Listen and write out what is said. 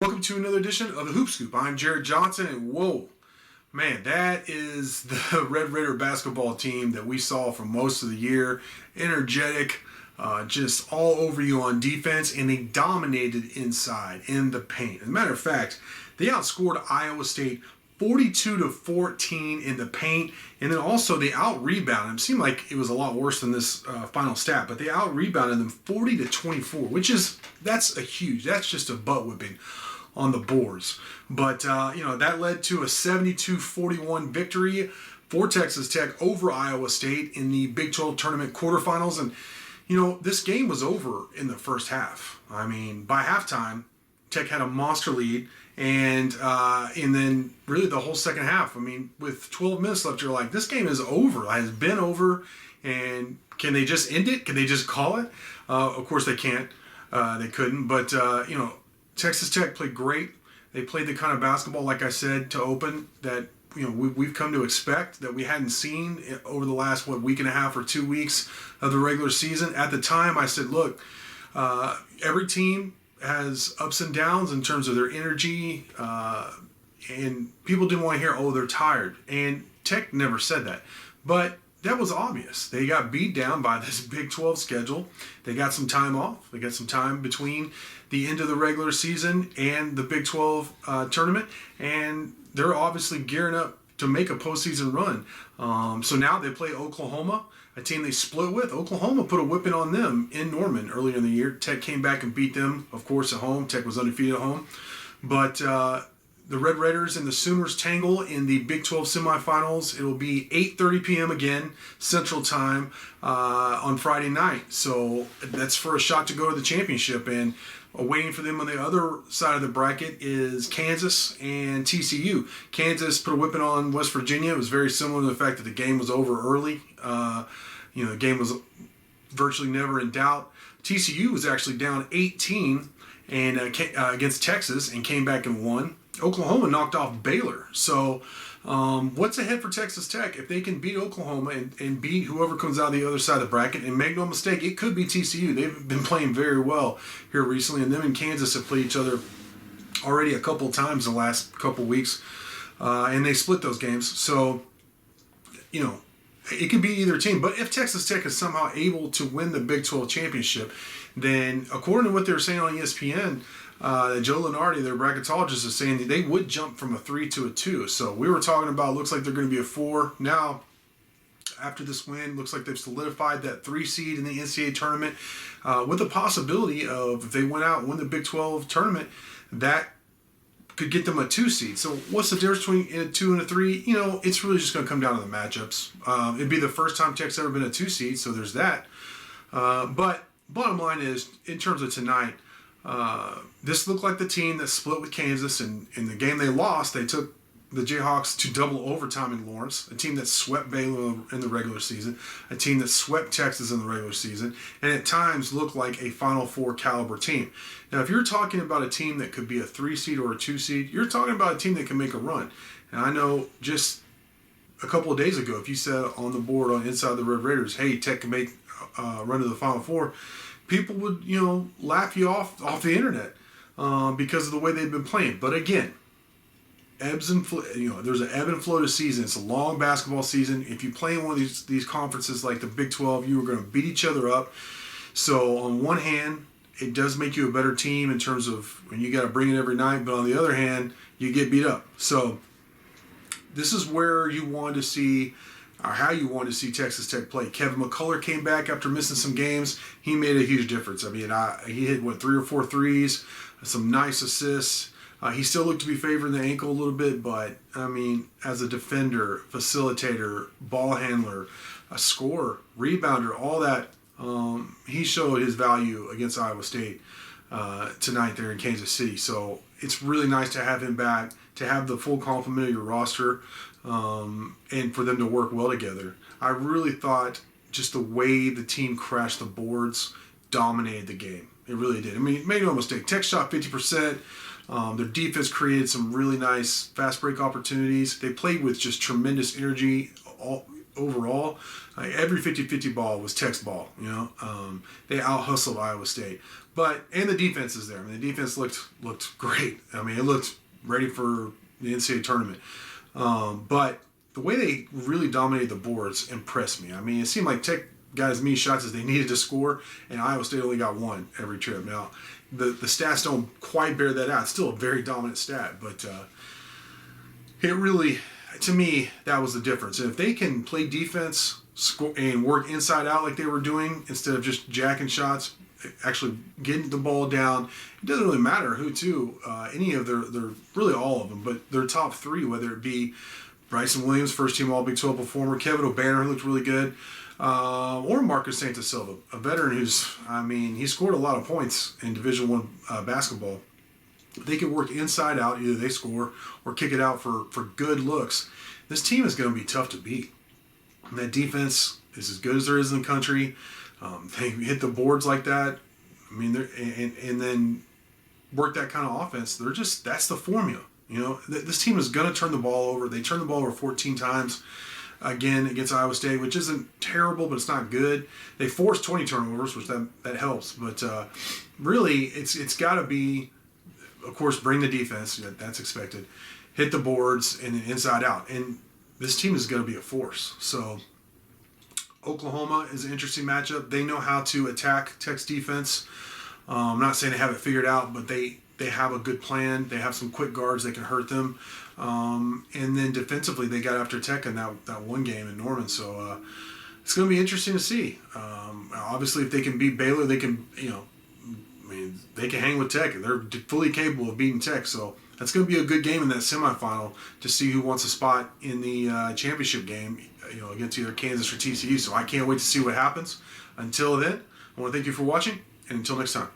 Welcome to another edition of the Hoop Scoop. I'm Jarret Johnson, and whoa, man, that is the Red Raider basketball team that we saw for most of the year. Energetic, just all over you on defense, and they dominated inside in the paint. As a matter of fact, they outscored Iowa State 42-14 in the paint, and then also they out-rebounded them. It seemed like it was a lot worse than this final stat, but they out-rebounded them 40-24, that's just a butt whipping on the boards. But, that led to a 72-41 victory for Texas Tech over Iowa State in the Big 12 tournament quarterfinals. And, this game was over in the first half. I mean, by halftime, Tech had a monster lead. And then really the whole second half, I mean, with 12 minutes left, you're like, this game is over. It has been over. And can they just end it? Can they just call it? Of course they can't. They couldn't. But, Texas Tech played great. They played the kind of basketball, like I said, to open that we've come to expect, that we hadn't seen over the last week and a half or 2 weeks of the regular season. At the time, I said, look, every team has ups and downs in terms of their energy, and people didn't want to hear, oh, they're tired. And Tech never said that, but that was obvious. They got beat down by this Big 12 schedule. They got some time off. They got some time between the end of the regular season and the Big 12 tournament, and they're obviously gearing up to make a postseason run. So now they play Oklahoma, a team they split with. Oklahoma put a whipping on them in Norman earlier in the year. Tech came back and beat them, of course, at home. Tech was undefeated at home. But the Red Raiders and the Sooners tangle in the Big 12 semifinals. It will be 8:30 p.m. again, Central Time, on Friday night. So that's for a shot to go to the championship. And waiting for them on the other side of the bracket is Kansas and TCU. Kansas put a whipping on West Virginia. It was very similar to the fact that the game was over early. The game was virtually never in doubt. TCU was actually down 18 and against Texas and came back and won. Oklahoma knocked off Baylor. So what's ahead for Texas Tech? If they can beat Oklahoma and beat whoever comes out the other side of the bracket, and make no mistake, it could be TCU. They've been playing very well here recently, and them and Kansas have played each other already a couple times in the last couple weeks, and they split those games. So, it could be either team. But if Texas Tech is somehow able to win the Big 12 championship, then according to what they were saying on ESPN, Joe Lunardi, their bracketologist, is saying that they would jump from a 3 to a 2. So we were talking about, looks like they're going to be a 4. Now, after this win, looks like they've solidified that 3 seed in the NCAA tournament, with the possibility of, if they went out and win the Big 12 tournament, that could get them a 2 seed. So what's the difference between a 2 and a 3? It's really just going to come down to the matchups. It'd be the first time Tech's ever been a 2 seed, so there's that. But bottom line is, in terms of tonight, this looked like the team that split with Kansas, and in the game they lost, they took the Jayhawks to double overtime in Lawrence, a team that swept Baylor in the regular season, a team that swept Texas in the regular season, and at times looked like a Final Four caliber team. Now, if you're talking about a team that could be a 3 seed or a 2 seed, you're talking about a team that can make a run. And I know just a couple of days ago, if you said on the board on Inside the Red Raiders, hey, Tech can make a run to the Final Four, people would, laugh you off the internet because of the way they've been playing. But again, ebbs and flow. There's an ebb and flow to season. It's a long basketball season. If you play in one of these conferences like the Big 12, you are going to beat each other up. So on one hand, it does make you a better team in terms of when you got to bring it every night. But on the other hand, you get beat up. So this is where you want to see, or how you want to see Texas Tech play. Kevin McCullough came back after missing some games. He made a huge difference. I mean, he hit, 3 or 4 threes, some nice assists. He still looked to be favoring the ankle a little bit, but, I mean, as a defender, facilitator, ball handler, a scorer, rebounder, all that, he showed his value against Iowa State tonight there in Kansas City. So it's really nice to have him back, to have the full complement of your roster, and for them to work well together. I really thought just the way the team crashed the boards dominated the game. It really did. I mean, make no mistake, Tech shot 50%. Their defense created some really nice fast break opportunities. They played with just tremendous energy overall, like every 50-50 ball was Tech's ball. They out-hustled Iowa State. And the defense is there. I mean, the defense looked great. I mean, it looked ready for the NCAA tournament. But the way they really dominated the boards impressed me. I mean, it seemed like Tech got as many shots as they needed to score, and Iowa State only got one every trip. Now, the stats don't quite bear that out. It's still a very dominant stat, but it really, to me, that was the difference. And if they can play defense and work inside out like they were doing instead of just jacking shots, actually getting the ball down, it doesn't really matter who any of their really all of them, but their top three, whether it be Bryson Williams, first team All Big 12 performer, Kevin O'Banner, who looked really good, or Marcus Santasilva, a veteran he scored a lot of points in Division I basketball. They can work inside out, either they score or kick it out for good looks. This team is going to be tough to beat. And that defense is as good as there is in the country. They hit the boards like that. I mean, and then work that kind of offense. That's the formula. This team is going to turn the ball over. They turned the ball over 14 times again against Iowa State, which isn't terrible, but it's not good. They forced 20 turnovers, which that helps. But really, it's got to be, of course, bring the defense. That's expected. Hit the boards and then inside out. And this team is going to be a force. So Oklahoma is an interesting matchup. They know how to attack Tech's defense. I'm not saying they have it figured out, but they have a good plan. They have some quick guards that can hurt them. And then defensively, they got after Tech in that one game in Norman. So it's going to be interesting to see. Obviously, if they can beat Baylor, they can, they can hang with Tech. They're fully capable of beating Tech. So that's going to be a good game in that semifinal to see who wants a spot in the championship game, against either Kansas or TCU. So I can't wait to see what happens. Until then, I want to thank you for watching, and until next time.